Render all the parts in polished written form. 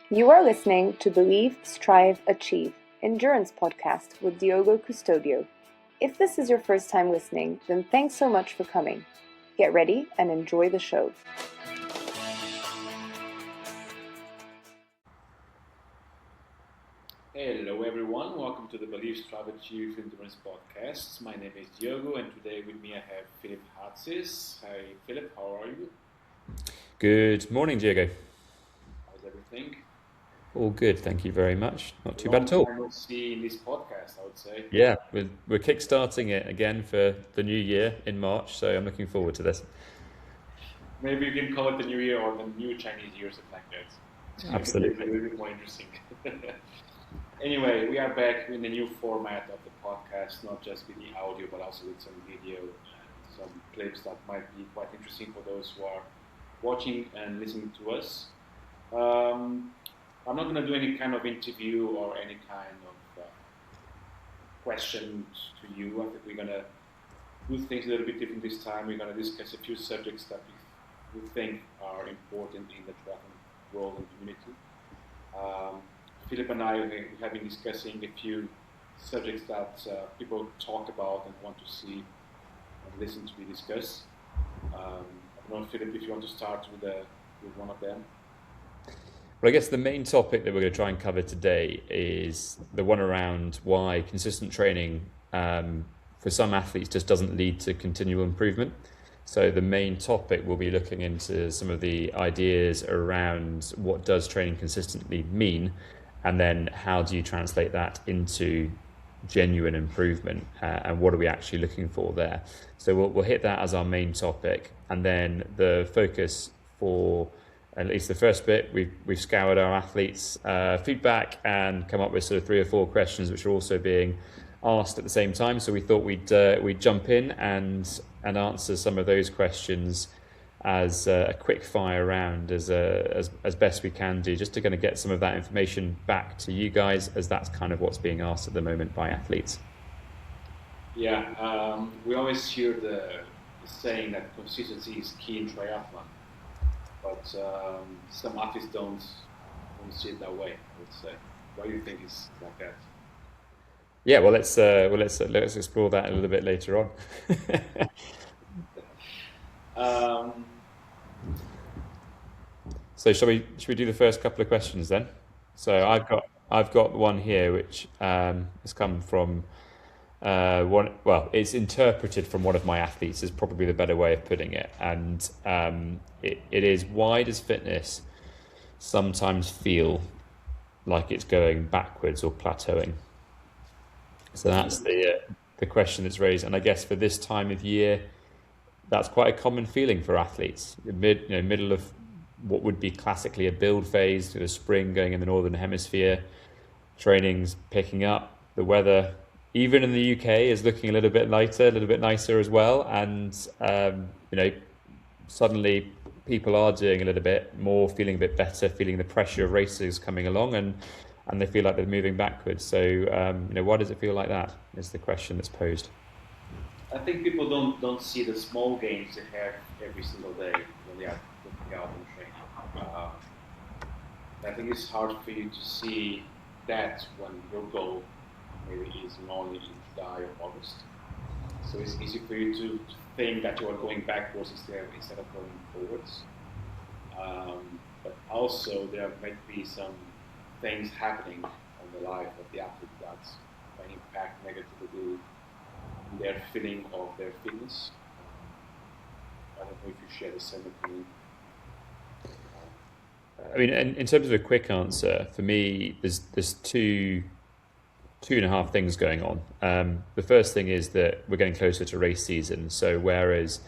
You are listening to Believe, Strive, Achieve, Endurance Podcast with Diogo Custodio. If this is your first time listening, then thanks so much for coming. Get ready and enjoy the show. Hello everyone, welcome to the Believe, Strive, Achieve Endurance Podcast. My name is Diogo and today with me I have Philip Hatzis. Hi Philip, how are you? Good morning, Diogo. How's everything? All good, thank you very much. Not too bad at all. Long time no see in this podcast, I would say. Yeah, we're kickstarting it again for the new year in March, so I'm looking forward to this. Maybe you can call it the new year or the new Chinese year, something like that. Absolutely. A little bit more interesting. Anyway, we are back in the new format of the podcast, not just with the audio, but also with some video and some clips that might be quite interesting for those who are watching and listening to us. I'm not going to do any kind of interview or any kind of questions to you. I think we're going to do things a little bit different this time. We're going to discuss a few subjects that we think are important in the triathlon world and community. Philip and I have been discussing a few subjects that people talk about and want to see and listen to be discussed. I don't know, Philip, if you want to start with one of them. Well, I guess the main topic that we're going to try and cover today is the one around why consistent training for some athletes just doesn't lead to continual improvement. So the main topic will be looking into some of the ideas around what does training consistently mean, and then how do you translate that into genuine improvement, and what are we actually looking for there. So we'll hit that as our main topic, and then the focus for at least the first bit, we've scoured our athletes' feedback and come up with sort of 3 or 4 questions which are also being asked at the same time. So we thought we'd jump in and answer some of those questions as a quick fire round as best we can do, just to kind of get some of that information back to you guys, as that's kind of what's being asked at the moment by athletes. Yeah, we always hear the saying that consistency is key in triathlon. But some athletes don't see it that way, I would say. Why do you think it's like that? Yeah, well, let's explore that a little bit later on. So shall we do the first couple of questions then? So I've got one here which has come from one. Well, it's interpreted from one of my athletes is probably the better way of putting it, and it is, why does fitness sometimes feel like it's going backwards or plateauing? So that's the question that's raised, and I guess for this time of year, that's quite a common feeling for athletes. Middle of what would be classically a build phase, to the spring going in the northern hemisphere, training's picking up, the weather even in the UK is looking a little bit lighter, a little bit nicer as well, and suddenly people are doing a little bit more, feeling a bit better, feeling the pressure of races coming along, and they feel like they're moving backwards. So why does it feel like that is the question that's posed. I think people don't see the small gains they have every single day when they are looking out and training. I think it's hard for you to see that when your goal maybe is only in July or August. So it's easy for you to think that you are going backwards instead of going forwards. But also there might be some things happening on the life of the athlete that may impact negatively their feeling of their fitness. I don't know if you share the same opinion. I mean, in terms of a quick answer, for me, there's two and a half things going on. The first thing is that we're getting closer to race season. So whereas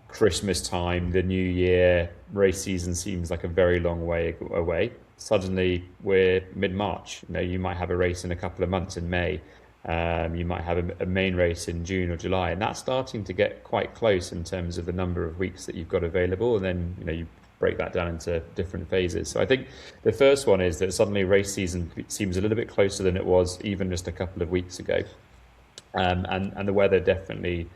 Christmas time, the new year, race season seems like a very long way away, suddenly we're mid-March. You might have a race in a couple of months in May. You might have a main race in June or July, and that's starting to get quite close in terms of the number of weeks that you've got available, and then you break that down into different phases. So I think the first one is that suddenly race season seems a little bit closer than it was even just a couple of weeks ago, and the weather definitely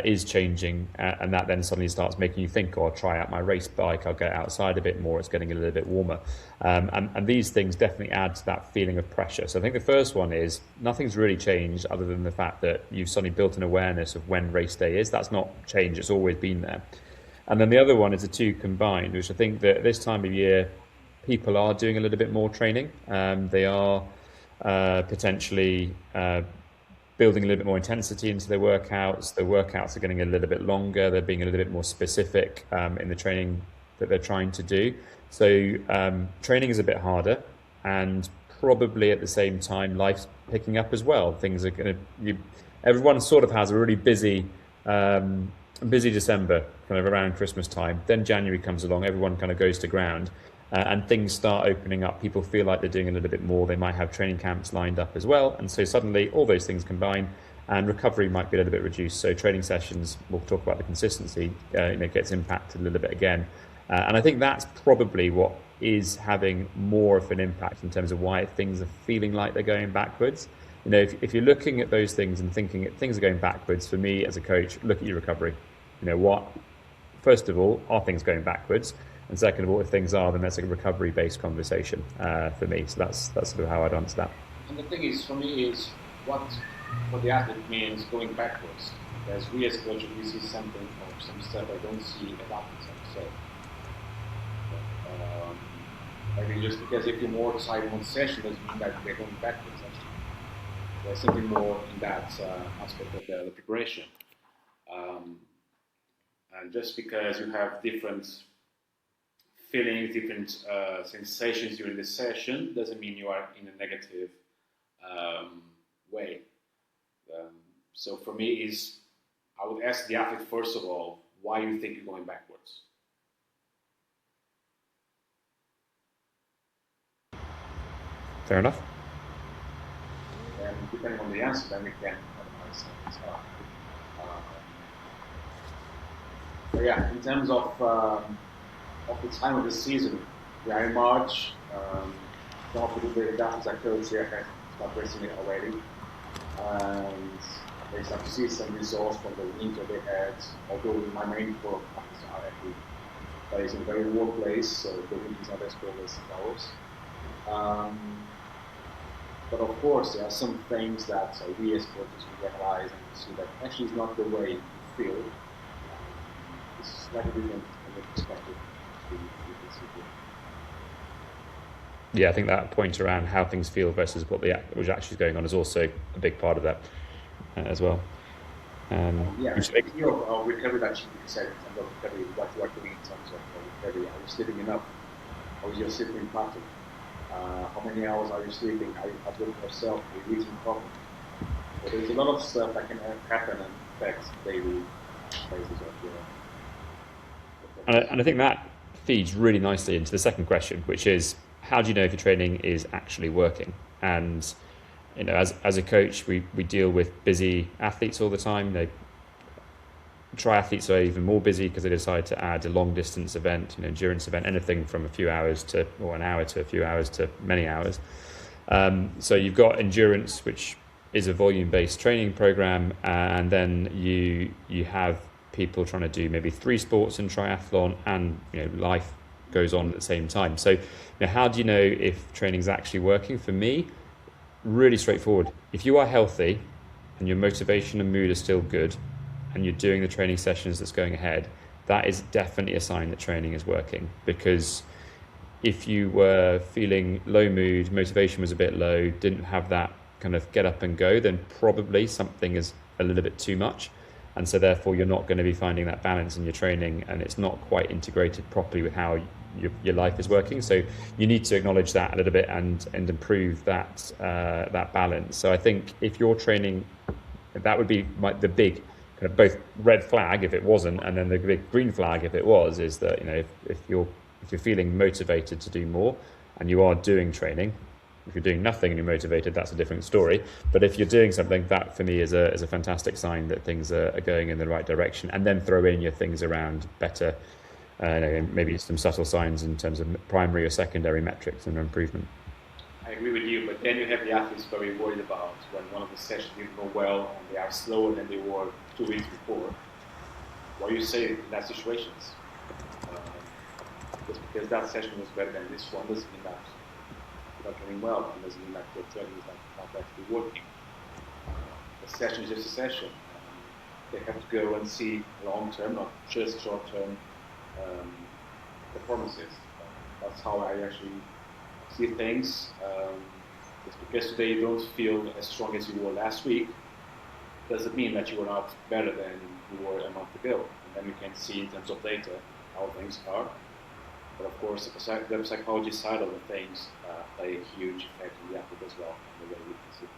is changing, and that then suddenly starts making you think, oh, I'll try out my race bike, I'll get outside a bit more, it's getting a little bit warmer. And these things definitely add to that feeling of pressure. So I think the first one is nothing's really changed other than the fact that you've suddenly built an awareness of when race day is. That's not changed, it's always been there. And then the other one is the two combined, which I think that this time of year, people are doing a little bit more training. They are potentially building a little bit more intensity into their workouts. The workouts are getting a little bit longer. They're being a little bit more specific in the training that they're trying to do. So training is a bit harder, and probably at the same time, life's picking up as well. Things are going to. Everyone sort of has a really busy December, kind of around Christmas time. Then January comes along. Everyone kind of goes to ground. And things start opening up. People feel like they're doing a little bit more. They might have training camps lined up as well. And so suddenly all those things combine, and recovery might be a little bit reduced. So training sessions, we'll talk about the consistency, gets impacted a little bit again. And I think that's probably what is having more of an impact in terms of why things are feeling like they're going backwards. If you're looking at those things and thinking things are going backwards, for me as a coach, look at your recovery. First of all, are things going backwards? And second of all, if things are, then that's a recovery-based conversation for me. So that's sort of how I'd answer that. And the thing is, for me, is what for the athlete means going backwards. Because we as coaches, we see something or some stuff I don't see about myself. So maybe just because if you're more excited on session doesn't mean that they're going backwards. Actually, there's something more in that aspect of the preparation. And just because you have different feelings, different sensations during the session doesn't mean you are in a negative way. So for me, I would ask the athlete first of all, why you think you're going backwards. Fair enough. And depending on the answer, then we can analyze it as well. But yeah, in terms of the time of the season, we are in March. Some of the athletes I coach here have started racing it already, and they start to see some results from the winter they had. Although my main core of practice are actually plays in a very warm place, so the winter is not as cold as ours. But of course, there are some things that we as coaches we realize and we see that actually is not the way you feel. It's slightly different from the perspective. Yeah, I think that point around how things feel versus what was actually going on is also a big part of that as well. Speaking of recovery, that you said, in terms of recovery, what you are doing in terms of recovery, are you sleeping enough? Or is your sleeping pattern? How many hours are you sleeping? Are you uploading yourself? Are you eating properly? So there's a lot of stuff that can happen and affect daily phases of your. And I think that feeds really nicely into the second question, which is, how do you know if your training is actually working? And as a coach, we deal with busy athletes all the time. Triathletes are even more busy because they decide to add a long distance event, endurance event, anything from a few hours or an hour to a few hours to many hours. So you've got endurance, which is a volume-based training program, and then you have people trying to do maybe 3 sports in triathlon, and life goes on at the same time. So how do you know if training is actually working? For me, really straightforward. If you are healthy and your motivation and mood are still good, and you're doing the training sessions that's going ahead, that is definitely a sign that training is working. Because if you were feeling low mood, motivation was a bit low, didn't have that kind of get up and go, then probably something is a little bit too much. And so therefore you're not going to be finding that balance in your training, and it's not quite integrated properly with how your life is working. So you need to acknowledge that a little bit and improve that balance. So I think if you're training, that would be the big kind of both red flag if it wasn't, and then the big green flag if it was, is that if you're feeling motivated to do more and you are doing training. If you're doing nothing and you're motivated, that's a different story. But if you're doing something, that for me is a fantastic sign that things are going in the right direction. And then throw in your things around better, maybe some subtle signs in terms of primary or secondary metrics and improvement. I agree with you, but then you have the athletes very worried about when one of the sessions didn't go well and they are slower than they were 2 weeks before. What do you say in that situations? Just because that session was better than this one doesn't mean that you're not doing well, and doesn't mean that your training is not actually working. A session is just a session. They have to go and see long-term, not just short-term performances. That's how I actually see things. Just because today you don't feel as strong as you were last week, doesn't mean that you are not better than you were a month ago. And then you can see in terms of data how things are. But of course, the psychology side of the things play a huge effect on the athlete as well, and the way we can see things.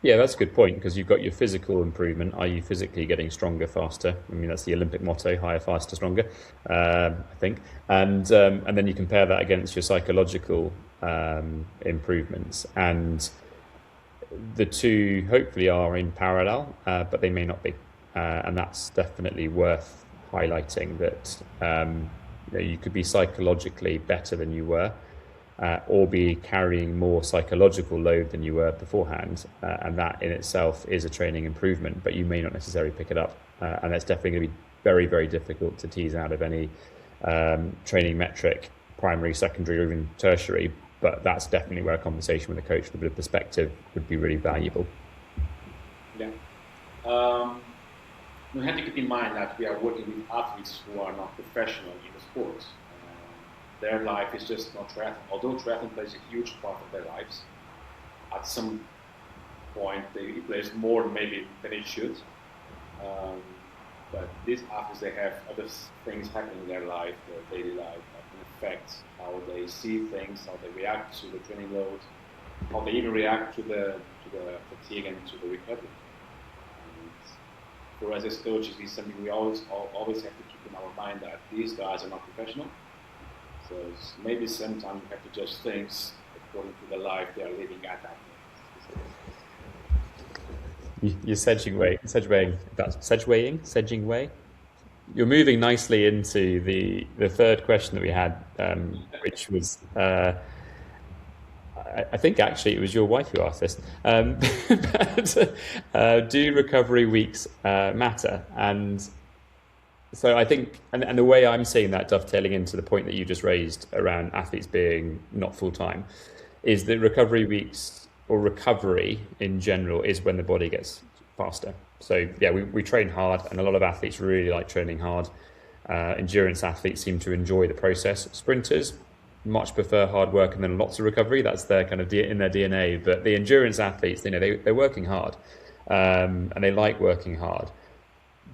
Yeah, that's a good point, because you've got your physical improvement, i.e. physically getting stronger faster. I mean, that's the Olympic motto, higher, faster, stronger, I think. And then you compare that against your psychological improvements. And the two hopefully are in parallel, but they may not be. And that's definitely worth highlighting, that you could be psychologically better than you were, or be carrying more psychological load than you were beforehand, and that in itself is a training improvement, but you may not necessarily pick it up, and that's definitely going to be very, very difficult to tease out of any training metric, primary, secondary, or even tertiary, but that's definitely where a conversation with a coach with a bit of perspective would be really valuable. Yeah. We have to keep in mind that we are working with athletes who are not professional in the sport. Their life is just not triathlon. Although triathlon plays a huge part of their lives, at some point it plays more maybe than it should. But these athletes, they have other things happening in their life, their daily life, that can affect how they see things, how they react to the training load, how they even react to the fatigue and to the recovery. For us as coaches, this is something we always have to keep in our mind, that these guys are not professional. So maybe sometimes we have to judge things according to the life they are living at that moment. You're sedging way. You're moving nicely into the third question that we had, which was, I think actually it was your wife who asked this. But, do recovery weeks matter? And so I think, and the way I'm seeing that dovetailing into the point that you just raised around athletes being not full-time, is that recovery weeks, or recovery in general, is when the body gets faster. So yeah, we train hard, and a lot of athletes really like training hard. Endurance athletes seem to enjoy the process. Sprinters much prefer hard work and then lots of recovery. That's their kind of in their DNA. But the endurance athletes, they're working hard, and they like working hard.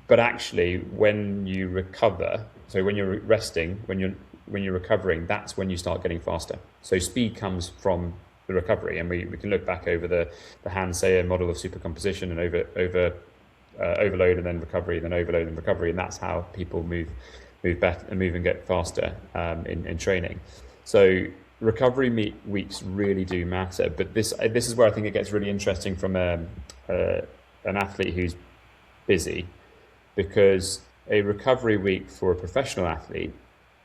But actually, when you recover, so when you're resting, when you're recovering, that's when you start getting faster. So speed comes from the recovery, and we can look back over the Hans-Sayer model of supercomposition, and overload and then recovery, then overload and recovery, and that's how people move back and move and get faster in training. So recovery weeks really do matter, but this is where I think it gets really interesting from an athlete who's busy, because a recovery week for a professional athlete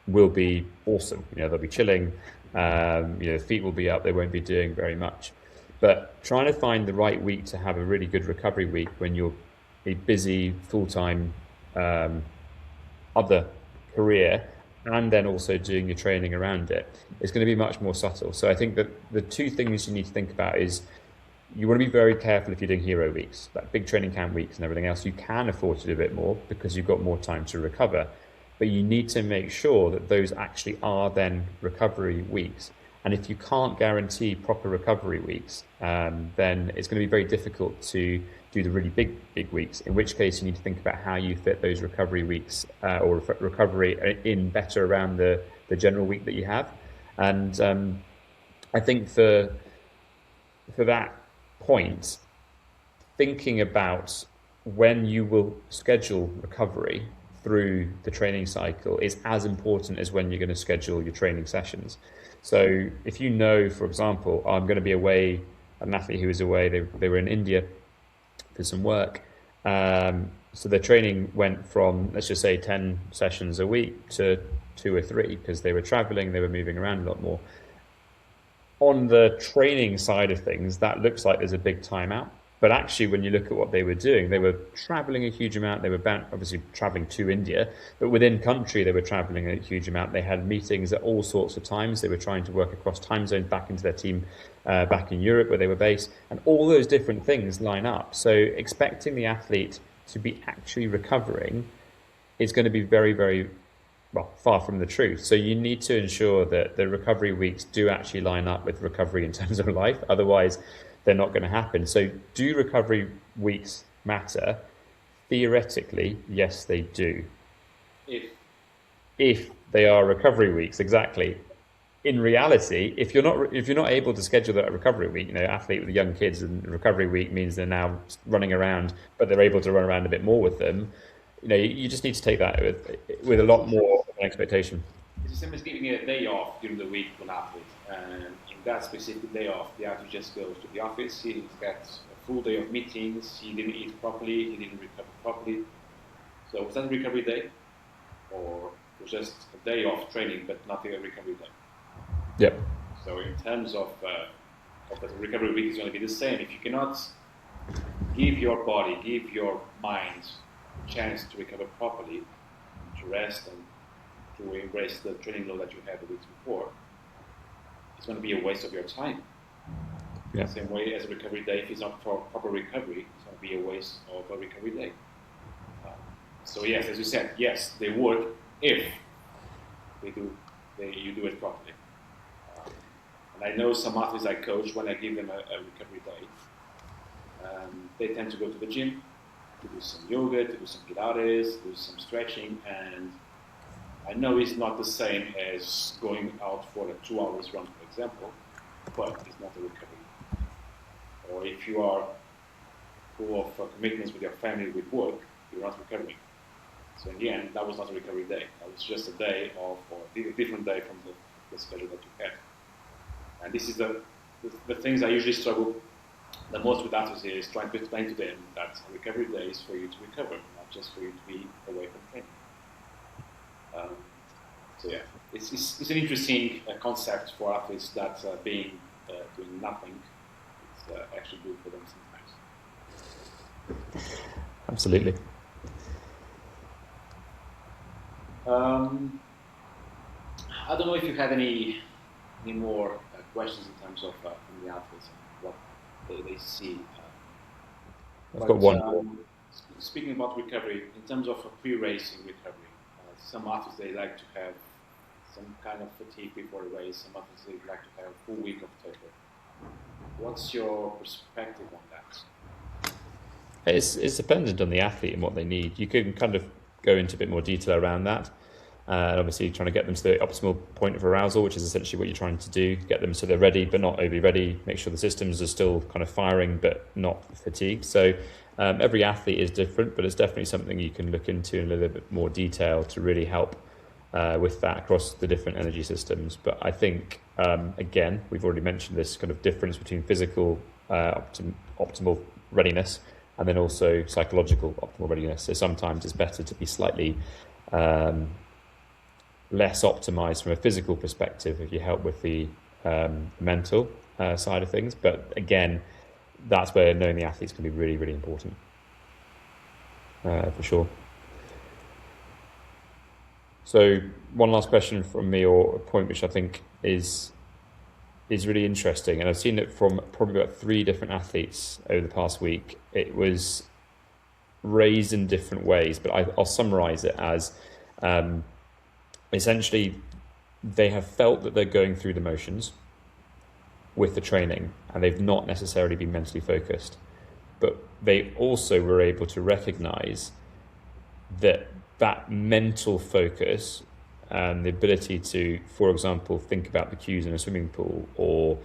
will be awesome. They'll be chilling, feet will be up, they won't be doing very much. But trying to find the right week to have a really good recovery week when you're a busy full-time other career, and then also doing your training around it, is going to be much more subtle. So I think that the two things you need to think about is, you want to be very careful if you're doing hero weeks, like big training camp weeks and everything else. You can afford to do a bit more because you've got more time to recover, but you need to make sure that those actually are then recovery weeks. And if you can't guarantee proper recovery weeks, then it's going to be very difficult to do the really big weeks, in which case you need to think about how you fit those recovery weeks or recovery in better around the general week that you have. And I think for that point, thinking about when you will schedule recovery through the training cycle is as important as when you're going to schedule your training sessions. So if you know, for example, I'm going to be away, an athlete who was away, they were in India for some work, so their training went from, let's just say, 10 sessions a week to 2 or 3, because they were traveling, they were moving around a lot more. on the training side of things, that looks like there's a big timeout. But actually, when you look at what they were doing, they were traveling a huge amount. They were obviously traveling to India, but within country, they were traveling a huge amount. They had meetings at all sorts of times. They were trying to work across time zones back into their team back in Europe where they were based. And all those different things line up. So expecting the athlete to be actually recovering is going to be very, very, well, far from the truth. So you need to ensure that the recovery weeks do actually line up with recovery in terms of life. Otherwise, they're not going to happen. So do recovery weeks matter? Theoretically, yes, they do. If they are recovery weeks, exactly. In reality, if you're not able to schedule that recovery week, athlete with young kids, and recovery week means they're now running around, but they're able to run around a bit more with them. You just need to take that with a lot more of an expectation. It's the same as giving a day off during the week to an athlete. And in that specific day off, the athlete just goes to the office, he gets a full day of meetings, he didn't eat properly, he didn't recover properly. So was that a recovery day? Or it was just a day off training, but not a recovery day? Yep. So in terms of the recovery week is going to be the same. If you cannot give your body, give your mind a chance to recover properly, to rest and to embrace the training load that you had the weeks before, it's going to be a waste of your time. Yeah. The same way as a recovery day, if it's not for proper recovery, it's going to be a waste of a recovery day. So yes, as you said, yes, they work if you do it properly. And I know some athletes I coach, when I give them a recovery day, they tend to go to the gym, to do some yoga, to do some Pilates, to do some stretching, and I know it's not the same as going out for a 2 hours run, for example, but it's not a recovery. Or if you are full of commitments with your family, with work, you're not recovering. So in the end, that was not a recovery day. That was just a day of, or a different day from the schedule that you had. And this is the things I usually struggle the most with athletes is trying to explain to them that a recovery day is for you to recover, not just for you to be away from training. So yeah, it's an interesting concept for athletes that doing nothing is actually good for them sometimes. Absolutely. I don't know if you have any more questions in terms of from the athletes and what they see. I've got one. Speaking about recovery, in terms of pre-racing recovery, some athletes they like to have some kind of fatigue before a race. Some athletes they like to have a full week of taper. What's your perspective on that? It's dependent on the athlete and what they need. You can kind of go into a bit more detail around that. Obviously, trying to get them to the optimal point of arousal, which is essentially what you're trying to do. Get them so they're ready, but not overly ready. Make sure the systems are still kind of firing, but not fatigued. So every athlete is different, but it's definitely something you can look into in a little bit more detail to really help with that across the different energy systems. But I think, again, we've already mentioned this kind of difference between physical optimal readiness and then also psychological optimal readiness. So sometimes it's better to be slightly less optimized from a physical perspective if you help with the mental side of things. But again, that's where knowing the athletes can be really, really important for sure. So one last question from me, or a point which I think is really interesting, and I've seen it from probably about 3 different athletes over the past week. It was raised in different ways, but I'll summarize it as essentially they have felt that they're going through the motions with the training and they've not necessarily been mentally focused, but they also were able to recognize that mental focus and the ability to, for example, think about the cues in a swimming pool, or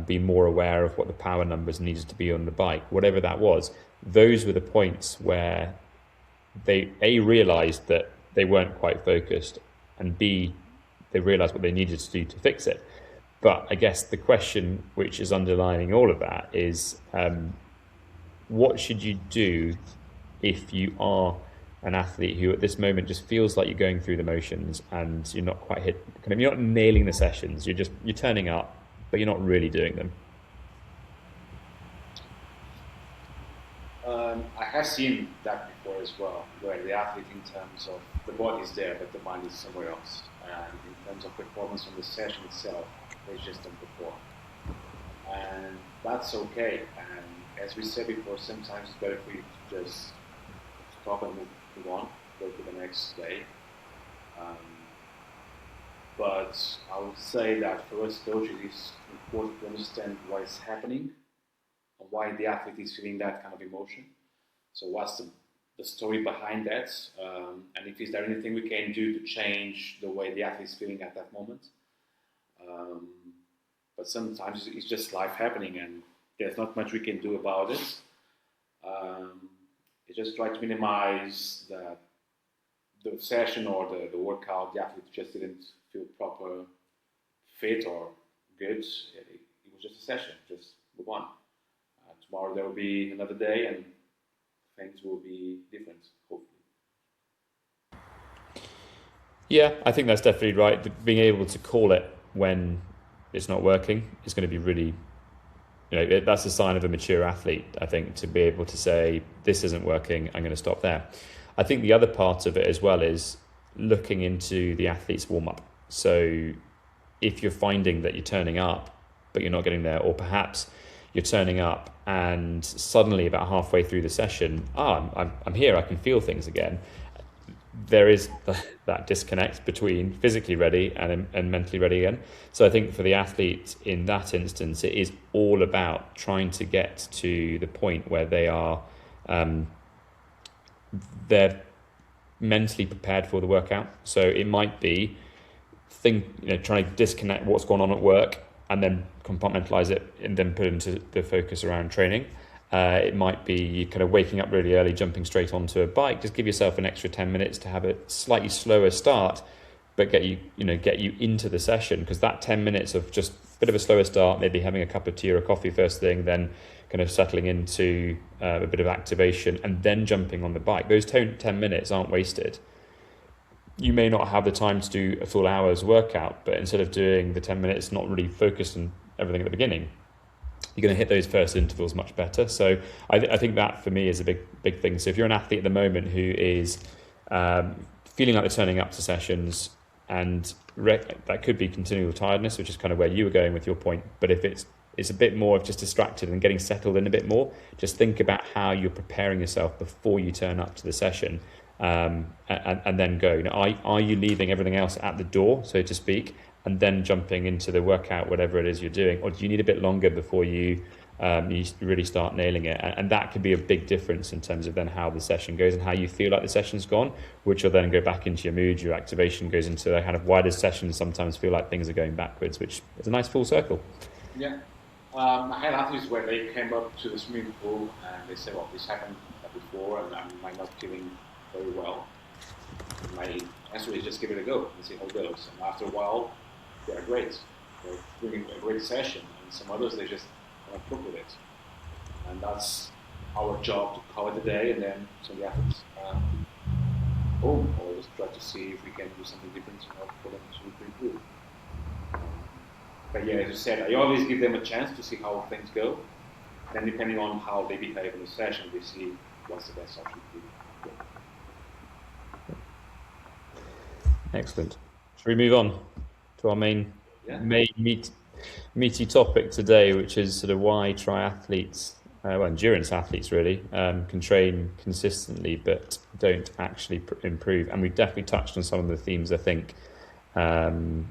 be more aware of what the power numbers needed to be on the bike, whatever that was, those were the points where they realized that they weren't quite focused, and B, they realized what they needed to do to fix it. But I guess the question which is underlining all of that is, what should you do if you are an athlete who at this moment just feels like you're going through the motions and you're not quite you're not nailing the sessions, you're turning up, but you're not really doing them? I have seen that before as well, where the athlete, in terms of the body is there, but the mind is somewhere else. And in terms of performance on the session itself, they just don't perform. And that's okay. And as we said before, sometimes it's better for you to just stop and move on, go to the next day. But I would say that for us coaches, it's important to understand why it's happening and why the athlete is feeling that kind of emotion. So what's the story behind that? And if is there anything we can do to change the way the athlete is feeling at that moment? But sometimes it's just life happening and there's not much we can do about it. You just try to minimize the session or the workout. The athlete just didn't feel proper fit or good. It was just a session, just move on. Tomorrow there will be another day and things will be different, hopefully. Yeah, I think that's definitely right. Being able to call it when it's not working is going to be really, that's a sign of a mature athlete, I think, to be able to say, this isn't working, I'm going to stop there. I think the other part of it as well is looking into the athlete's warm-up. So if you're finding that you're turning up, but you're not getting there, or perhaps you're turning up and suddenly about halfway through the session, I'm here, I can feel things again. There is that disconnect between physically ready and mentally ready again. So I think for the athlete in that instance, it is all about trying to get to the point where they're mentally prepared for the workout. So it might be trying to disconnect what's going on at work and then compartmentalize it and then put into the focus around training. It might be you kind of waking up really early, jumping straight onto a bike. Just give yourself an extra 10 minutes to have a slightly slower start, but get you into the session, because that 10 minutes of just a bit of a slower start, maybe having a cup of tea or a coffee first thing, then kind of settling into a bit of activation and then jumping on the bike. Those 10 minutes aren't wasted. You may not have the time to do a full hour's workout, but instead of doing the 10 minutes, not really focused on everything at the beginning, you're going to hit those first intervals much better. So I think that for me is a big thing. So if you're an athlete at the moment who is feeling like they're turning up to sessions, and that could be continual tiredness, which is kind of where you were going with your point. But if it's a bit more of just distracted and getting settled in a bit more, just think about how you're preparing yourself before you turn up to the session, and then go. Are you leaving everything else at the door, so to speak, and then jumping into the workout, whatever it is you're doing? Or do you need a bit longer before you really start nailing it? And that could be a big difference in terms of then how the session goes and how you feel like the session's gone, which will then go back into your mood. Your activation goes into a kind of wider sessions sometimes feel like things are going backwards, which is a nice full circle. Yeah. I had athletes where they came up to the swimming pool and they said, well, this happened before and I'm not feeling very well. My answer is just give it a go and see how it goes. And after a while, they're great. They're doing a great session. And some others, they just don't cope with it. And that's our job, to call it a day, and then some of the athletes home, or just try to see if we can do something different for them to improve. But yeah, as you said, I always give them a chance to see how things go. Then depending on how they behave in the session, we see what's the best option to do. Excellent. Should we move on to our main meaty topic today, which is sort of why triathletes, endurance athletes really, can train consistently but don't actually improve? And we've definitely touched on some of the themes, I think, that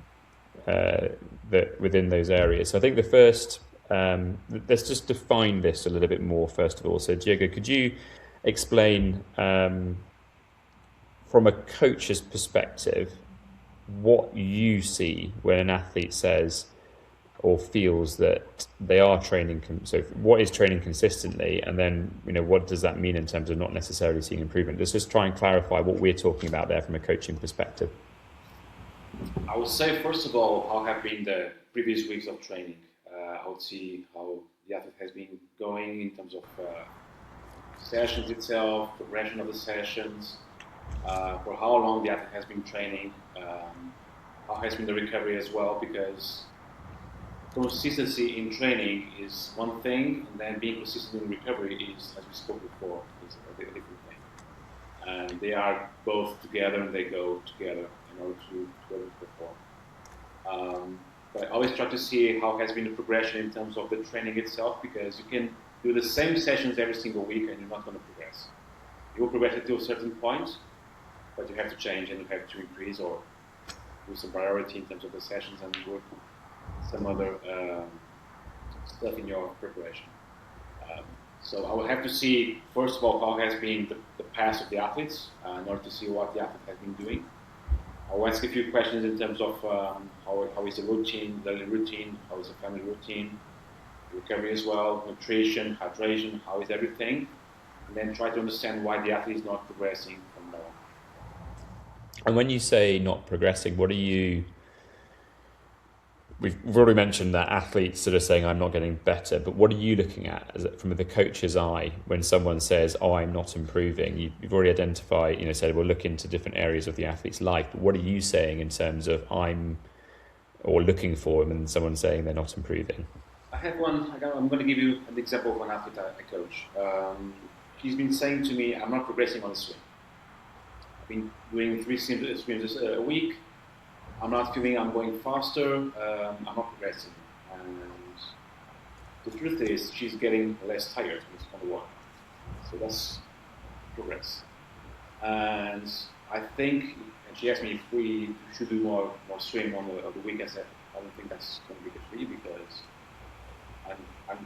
within those areas. So I think the first, let's just define this a little bit more first of all. So Diogo, could you explain from a coach's perspective what you see when an athlete says or feels that they are training? So what is training consistently, and then what does that mean in terms of not necessarily seeing improvement? Let's just try and clarify what we're talking about there from a coaching perspective. I would say, first of all, how have been the previous weeks of training. I would see how the athlete has been going in terms of sessions itself, progression of the sessions, for how long the athlete has been training, how has been the recovery as well, because consistency in training is one thing, and then being consistent in recovery is, as we spoke before, is a different thing. And they are both together, and they go together in order to perform. But I always try to see how has been the progression in terms of the training itself, because you can do the same sessions every single week and you're not going to progress. You will progress until a certain point, but you have to change and you have to increase or do some priority in terms of the sessions and work some other stuff in your preparation. So I will have to see, first of all, how has been the past of the athletes in order to see what the athlete has been doing. I'll ask a few questions in terms of how is the routine, how is the family routine, recovery as well, nutrition, hydration, how is everything, and then try to understand why the athlete is not progressing from now on. And when you say not progressing, what are you... We've already mentioned that athletes sort of saying, I'm not getting better, but what are you looking at from the coach's eye when someone says, oh, I'm not improving? You've already identified, said we'll look into different areas of the athlete's life, but what are you saying in terms of looking for them and someone saying they're not improving? I have one. I'm going to give you an example of an athlete I coach. He's been saying to me, I'm not progressing on the swim. I've been doing 3 swims a week. I'm not feeling I'm going faster. I'm not progressing. And the truth is, she's getting less tired on the water. So that's progress. And I think, and she asked me if we should do more swim on the week. I said, I don't think that's going to be good for you, because I'm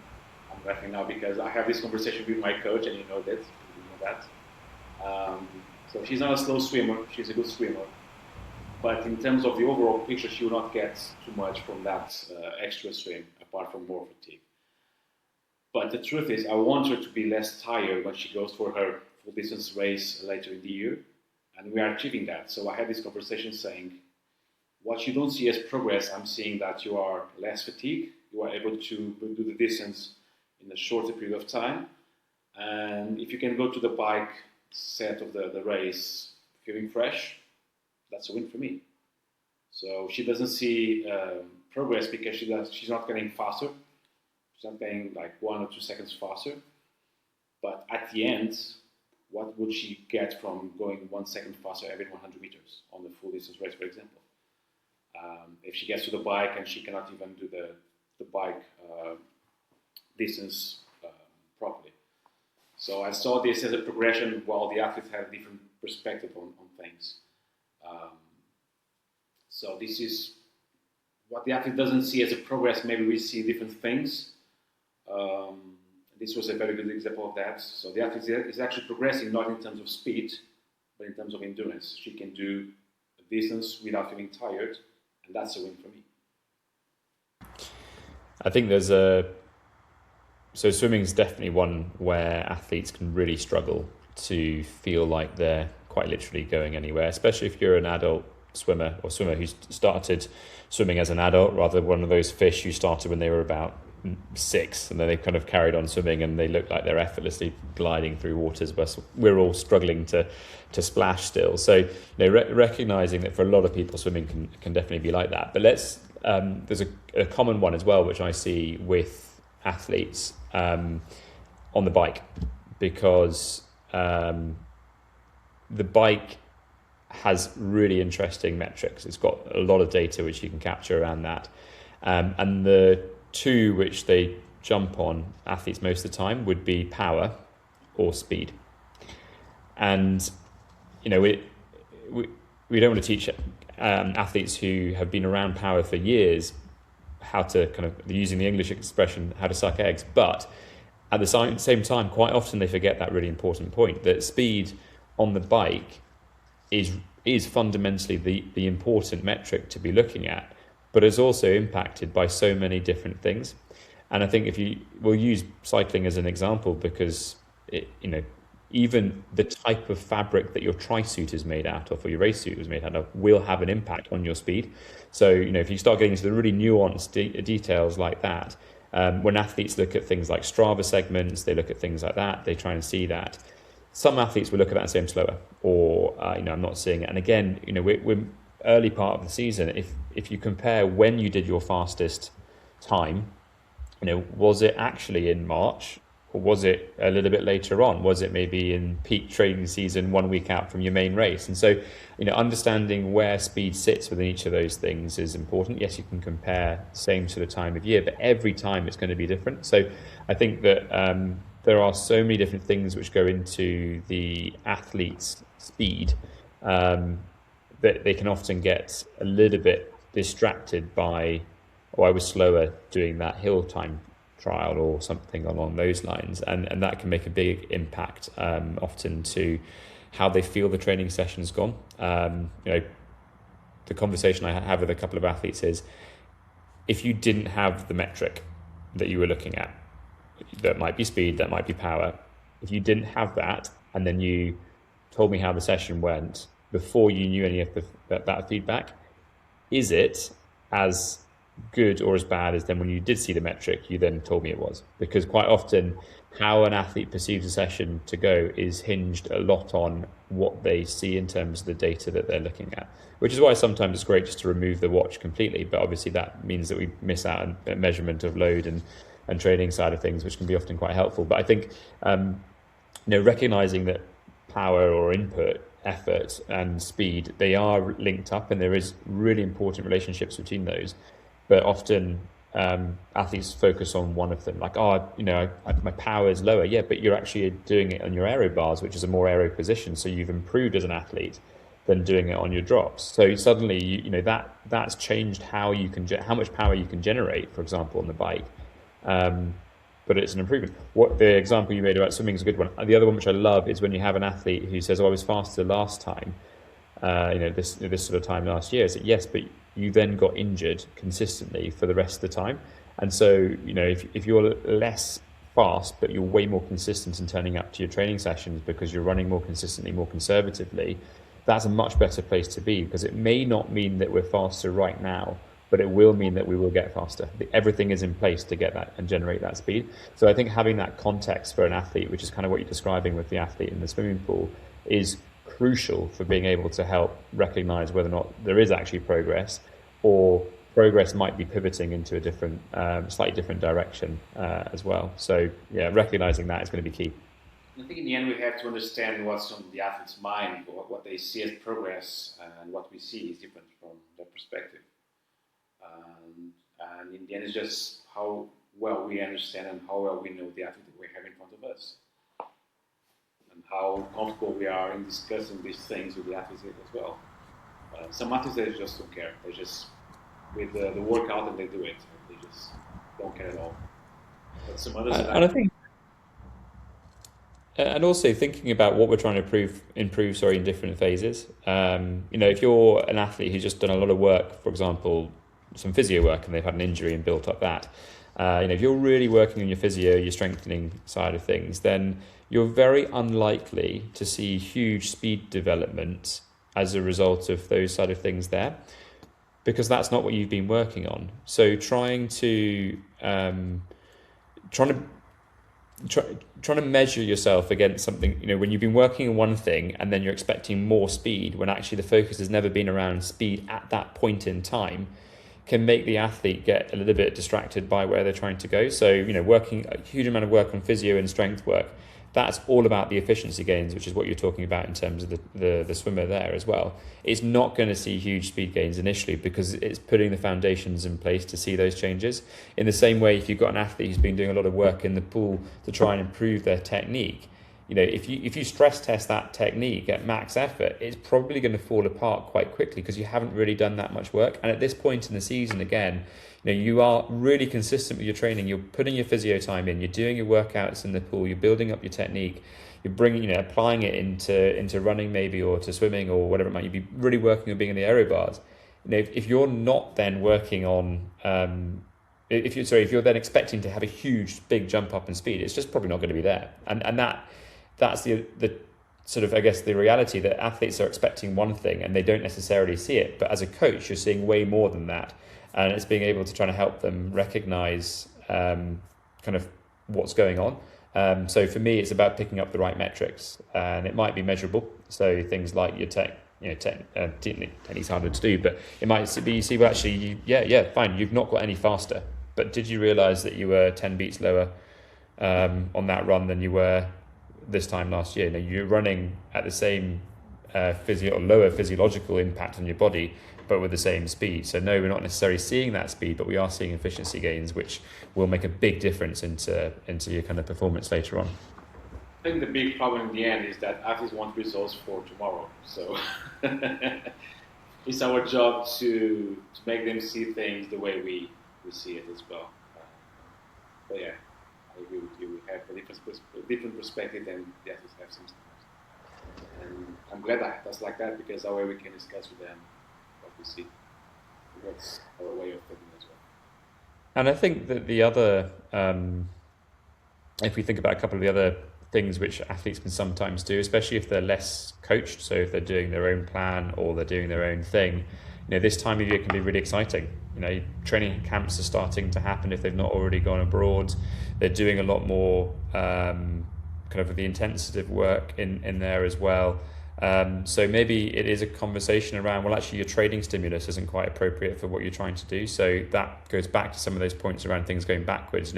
laughing now because I have this conversation with my coach, and you know that. So she's not a slow swimmer, she's a good swimmer. But in terms of the overall picture, she will not get too much from that extra swim, apart from more fatigue. But the truth is, I want her to be less tired when she goes for her full distance race later in the year. And we are achieving that. So I had this conversation saying, what you don't see as progress, I'm seeing that you are less fatigued, you are able to do the distance in a shorter period of time. And if you can go to the bike set of the race feeling fresh, that's a win for me. So she doesn't see progress because she's not getting faster. She's not getting like 1 or 2 seconds faster. But at the end, what would she get from going 1 second faster every 100 meters on the full distance race, for example? If she gets to the bike and she cannot even do the bike distance properly. So I saw this as a progression while the athletes had a different perspective on things. So this is what the athlete doesn't see as a progress. Maybe we see different things. This was a very good example of that. So the athlete is actually progressing not in terms of speed, but in terms of endurance. She can do a distance without feeling tired, and that's a win for me. I think so swimming is definitely one where athletes can really struggle to feel like they're quite literally going anywhere, especially if you're an adult swimmer or swimmer who started swimming as an adult, rather than one of those fish who started when they were about 6 and then they kind of carried on swimming and they look like they're effortlessly gliding through waters, but we're all struggling to splash still. So recognizing that for a lot of people swimming can definitely be like that. But there's a common one as well which I see with athletes on the bike, because the bike has really interesting metrics. It's got a lot of data which you can capture around that. And the two which they jump on, athletes most of the time, would be power or speed. And, we don't want to teach athletes who have been around power for years how to kind of, using the English expression, how to suck eggs. But at the same time, quite often they forget that really important point, that speed on the bike is fundamentally the important metric to be looking at, but is also impacted by so many different things. And I think we'll use cycling as an example, because even the type of fabric that your tri-suit is made out of, or your race suit is made out of, will have an impact on your speed. So if you start getting into the really nuanced details like that, when athletes look at things like Strava segments, they look at things like that, they try and see that. Some athletes will look at that and say I'm slower, or I'm not seeing it. And again, we're early part of the season. If you compare when you did your fastest time, was it actually in March, or was it a little bit later on? Was it maybe in peak training season 1 week out from your main race? And so, understanding where speed sits within each of those things is important. Yes, you can compare the same sort of time of year, but every time it's going to be different. So I think that there are so many different things which go into the athlete's speed that they can often get a little bit distracted by, oh, I was slower doing that hill time trial or something along those lines, and that can make a big impact often to how they feel the training session's gone. The conversation I have with a couple of athletes is, if you didn't have the metric that you were looking at, that might be speed, that might be power, if you didn't have that and then you told me how the session went before you knew any of that feedback, is it as good or as bad as then when you did see the metric you then told me it was? Because quite often how an athlete perceives a session to go is hinged a lot on what they see in terms of the data that they're looking at, which is why sometimes it's great just to remove the watch completely, but obviously that means that we miss out on a measurement of load and training side of things, which can be often quite helpful. But I think recognizing that power or input, effort and speed, they are linked up, and there is really important relationships between those. But often athletes focus on one of them, like, my power is lower. Yeah, but you're actually doing it on your aero bars, which is a more aero position. So you've improved as an athlete than doing it on your drops. So suddenly, that's changed how much power you can generate, for example, on the bike. But it's an improvement. What the example you made about swimming is a good one. The other one, which I love, is when you have an athlete who says, "Oh, I was faster last time, this sort of time last year." Is it yes, but you then got injured consistently for the rest of the time. And so, if you're less fast, but you're way more consistent in turning up to your training sessions because you're running more consistently, more conservatively, that's a much better place to be, because it may not mean that we're faster right now, but it will mean that we will get faster. Everything is in place to get that and generate that speed. So I think having that context for an athlete, which is kind of what you're describing with the athlete in the swimming pool, is crucial for being able to help recognize whether or not there is actually progress, or progress might be pivoting into a different, slightly different direction as well. So yeah, recognizing that is going to be key. I think in the end we have to understand what's on the athlete's mind, what they see as progress, and what we see is different from their perspective. And in the end, it's just how well we understand and how well we know the athlete that we have in front of us, and how comfortable we are in discussing these things with the athletes as well. Some athletes, they just don't care. They just, with the workout, and they do it. They just don't care at all. But some others, and I think, and also thinking about what we're trying to improve in different phases. If you're an athlete who's just done a lot of work, for example, some physio work, and they've had an injury and built up that, if you're really working on your physio, your strengthening side of things, then you're very unlikely to see huge speed development as a result of those side of things there, because that's not what you've been working on. So trying to measure yourself against something, when you've been working on one thing and then you're expecting more speed, when actually the focus has never been around speed at that point in time, can make the athlete get a little bit distracted by where they're trying to go. So, working a huge amount of work on physio and strength work, that's all about the efficiency gains, which is what you're talking about in terms of the swimmer there as well. It's not going to see huge speed gains initially, because it's putting the foundations in place to see those changes. In the same way, if you've got an athlete who's been doing a lot of work in the pool to try and improve their technique, if you stress test that technique at max effort, it's probably going to fall apart quite quickly, because you haven't really done that much work. And at this point in the season, again, you are really consistent with your training. You're putting your physio time in. You're doing your workouts in the pool. You're building up your technique. You're bringing, applying it into running maybe, or to swimming, or whatever it might. You'd be really working on being in the aero bars. If you're not then working on, if you're then expecting to have a huge big jump up in speed, it's just probably not going to be there. And that's the sort of, I guess, the reality, that athletes are expecting one thing and they don't necessarily see it. But as a coach, you're seeing way more than that. And it's being able to try to help them recognize kind of what's going on. So for me, it's about picking up the right metrics, and it might be measurable. So things like your technique's harder to do, but it might be, you see, well, actually, fine, you've not got any faster. but did you realize that you were 10 beats lower on that run than you were this time last year? You're running at the same lower physiological impact on your body, but with the same speed. So no, we're not necessarily seeing that speed, but we are seeing efficiency gains, which will make a big difference into your kind of performance later on. I think the big problem in the end is that athletes want results for tomorrow. So it's our job to make them see things the way we see it as well. But yeah, I agree with you. We have a different perspective than the athletes have sometimes. And I'm glad that's like that, because that way we can discuss with them what we see. That's our way of thinking as well. And I think that the other, if we think about a couple of the other things which athletes can sometimes do, especially if they're less coached, so if they're doing their own plan or they're doing their own thing, this time of year can be really exciting. Training camps are starting to happen if they've not already gone abroad. They're doing a lot more kind of the intensive work in there as well. So maybe it is a conversation around, well, actually your training stimulus isn't quite appropriate for what you're trying to do. So that goes back to some of those points around things going backwards.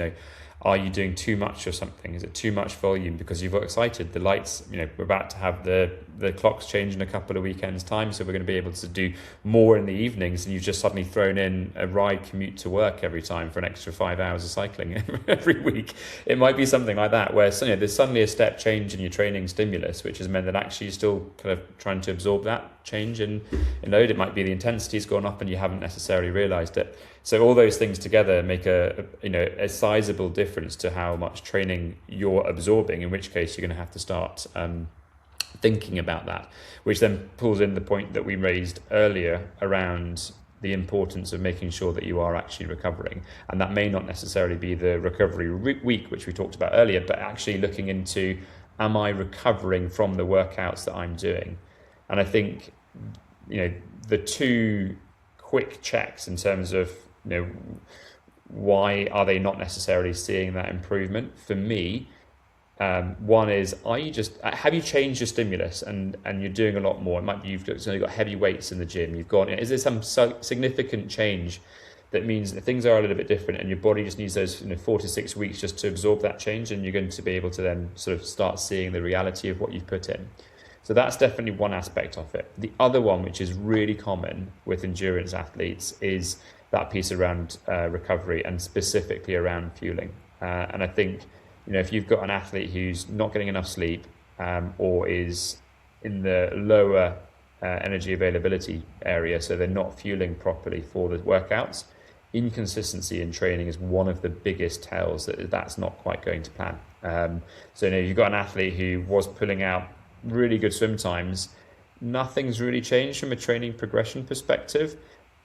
Are you doing too much or something? Is it too much volume because you've got excited? The lights, we're about to have the clocks change in a couple of weekends' time, so we're going to be able to do more in the evenings, and you've just suddenly thrown in a ride commute to work every time for an extra 5 hours of cycling every week. It might be something like that, where there's suddenly a step change in your training stimulus, which has meant that actually you're still kind of trying to absorb that change in load. It might be the intensity's gone up and you haven't necessarily realised it. So all those things together make a sizable difference to how much training you're absorbing, in which case you're going to have to start thinking about that, which then pulls in the point that we raised earlier around the importance of making sure that you are actually recovering. And that may not necessarily be the recovery week, which we talked about earlier, but actually looking into, am I recovering from the workouts that I'm doing? And I think, the two quick checks in terms of, why are they not necessarily seeing that improvement? For me, one is, have you changed your stimulus and you're doing a lot more? It might be you've got heavy weights in the gym. Is there some significant change that means that things are a little bit different and your body just needs those 4 to 6 weeks just to absorb that change, and you're going to be able to then sort of start seeing the reality of what you've put in. So that's definitely one aspect of it. The other one, which is really common with endurance athletes, is that piece around recovery, and specifically around fueling. And I think, if you've got an athlete who's not getting enough sleep or is in the lower energy availability area, so they're not fueling properly for the workouts, inconsistency in training is one of the biggest tells that that's not quite going to plan. So you've got an athlete who was pulling out really good swim times, nothing's really changed from a training progression perspective,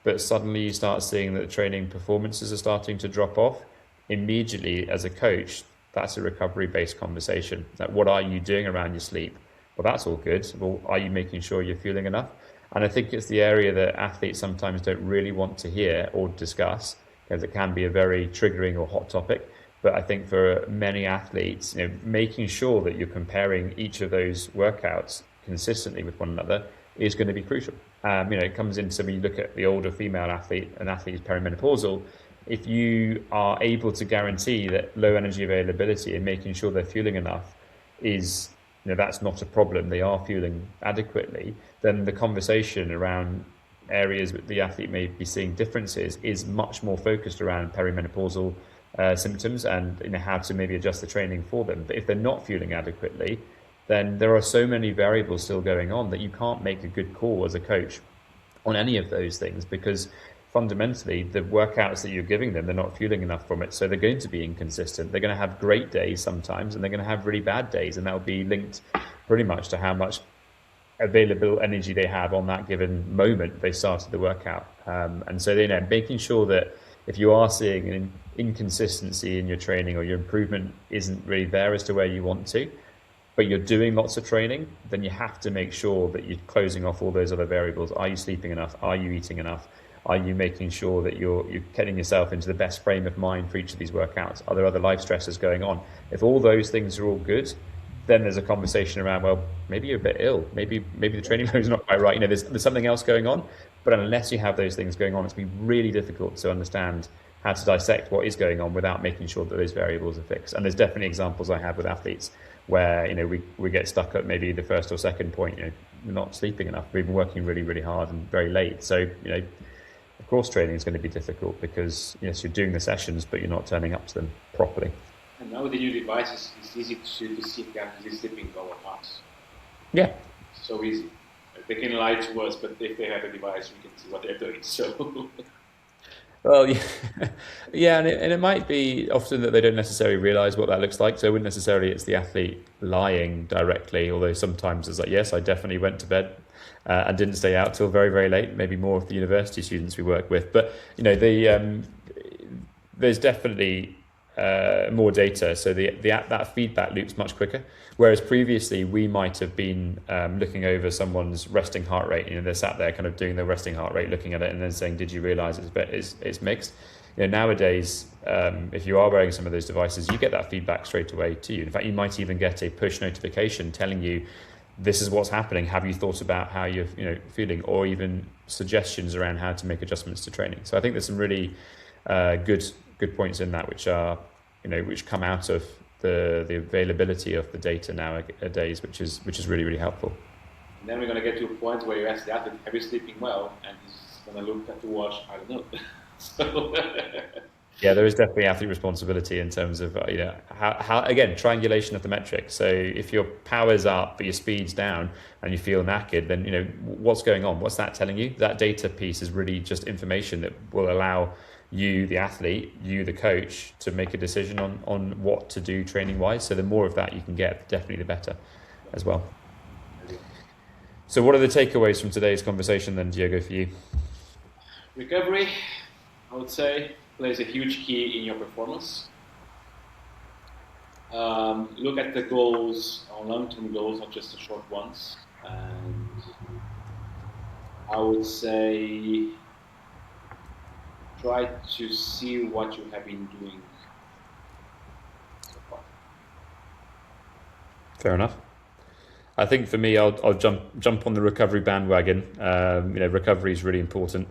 but suddenly you start seeing that the training performances are starting to drop off. Immediately, as a coach, that's a recovery-based conversation. Like, what are you doing around your sleep? Well, that's all good. Well, are you making sure you're fueling enough? And I think it's the area that athletes sometimes don't really want to hear or discuss, because it can be a very triggering or hot topic. But I think for many athletes, making sure that you're comparing each of those workouts consistently with one another is going to be crucial. It comes into, when you look at the older female athlete, an athlete who's perimenopausal, if you are able to guarantee that low energy availability and making sure they're fueling enough is, that's not a problem, they are fueling adequately, then the conversation around areas that the athlete may be seeing differences is much more focused around perimenopausal symptoms and how to maybe adjust the training for them. But if they're not fueling adequately, then there are so many variables still going on that you can't make a good call as a coach on any of those things, because fundamentally the workouts that you're giving them, they're not fueling enough from it, so they're going to be inconsistent. They're going to have great days sometimes, and they're going to have really bad days, and that will be linked pretty much to how much available energy they have on that given moment they started the workout. And so making sure that if you are seeing an inconsistency in your training, or your improvement isn't really there as to where you want to, but you're doing lots of training, then you have to make sure that you're closing off all those other variables. Are you sleeping enough? Are you eating enough? Are you making sure that you're getting yourself into the best frame of mind for each of these workouts? Are there other life stressors going on? If all those things are all good, then there's a conversation around, well, maybe you're a bit ill. Maybe the training load is not quite right. There's something else going on. But unless you have those things going on, it's been really difficult to understand how to dissect what is going on without making sure that those variables are fixed. And there's definitely examples I have with athletes where, we get stuck at maybe the first or second point, we're not sleeping enough. We've been working really, really hard and very late. So, of course, training is going to be difficult because, yes, you're doing the sessions, but you're not turning up to them properly. And now with the new devices, it's easy to see if the athlete is sleeping well or not. Yeah. So easy. They can lie to us, but if they have a device, we can see what they're doing. So. Well, yeah, and it might be often that they don't necessarily realise what that looks like. So it wouldn't necessarily it's the athlete lying directly, although sometimes it's like, yes, I definitely went to bed and didn't stay out till very, very late. Maybe more of the university students we work with, but there's definitely more data, so that feedback loop's much quicker. Whereas previously we might have been looking over someone's resting heart rate. They're sat there kind of doing their resting heart rate, looking at it, and then saying, "Did you realise it's mixed?" Nowadays, if you are wearing some of those devices, you get that feedback straight away to you. In fact, you might even get a push notification telling you, "This is what's happening. Have you thought about how you're feeling?" Or even suggestions around how to make adjustments to training. So I think there's some really good points in that, which are which come out of the availability of the data nowadays, which is really, really helpful. And then we're going to get to a point where you ask the athlete, "Have you sleeping well?" And he's going to look at the watch. I don't know. So. Yeah, there is definitely athlete responsibility in terms of how again, triangulation of the metrics. So if your power's up but your speed's down and you feel knackered, then what's going on? What's that telling you? That data piece is really just information that will allow you, the athlete, you, the coach, to make a decision on what to do training wise. So the more of that you can get, definitely the better as well. So what are the takeaways from today's conversation then, Diogo, for you? Recovery, I would say, plays a huge key in your performance. Look at the goals, long-term goals, not just the short ones. And I would say try to see what you have been doing so far. Fair enough. I think for me, I'll jump on the recovery bandwagon. Recovery is really important.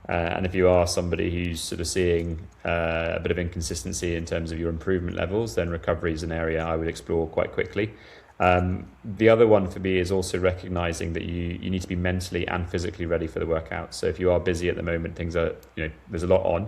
And if you are somebody who's sort of seeing a bit of inconsistency in terms of your improvement levels, then recovery is an area I would explore quite quickly. The other one for me is also recognizing that you need to be mentally and physically ready for the workout. So if you are busy at the moment, things are, there's a lot on,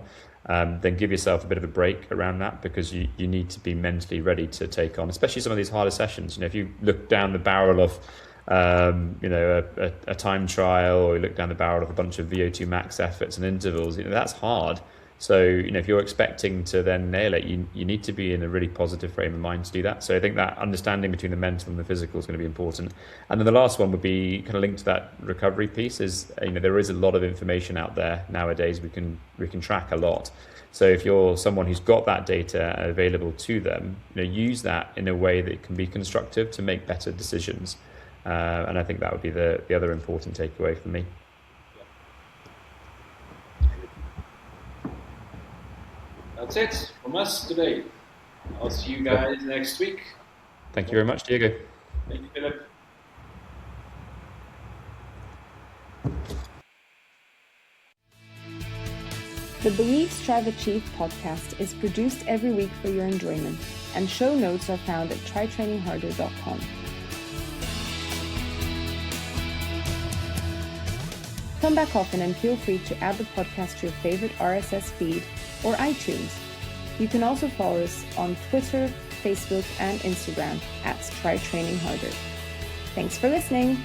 then give yourself a bit of a break around that, because you need to be mentally ready to take on, especially some of these harder sessions. If you look down the barrel of a time trial, or you look down the barrel of a bunch of VO2 max efforts and intervals, that's hard. So, if you're expecting to then nail it, you need to be in a really positive frame of mind to do that. So I think that understanding between the mental and the physical is going to be important. And then the last one would be kind of linked to that recovery piece is, there is a lot of information out there nowadays. We can track a lot. So if you're someone who's got that data available to them, use that in a way that can be constructive to make better decisions. And I think that would be the other important takeaway for me. That's it from us today. I'll see you guys next week. Thank you very much, Diego. Thank you, Philip. The Believe, Strive, Achieve podcast is produced every week for your enjoyment, and show notes are found at trytrainingharder.com. Come back often and feel free to add the podcast to your favorite RSS feed or iTunes. You can also follow us on Twitter, Facebook, and Instagram at trytrainingharder. Thanks for listening.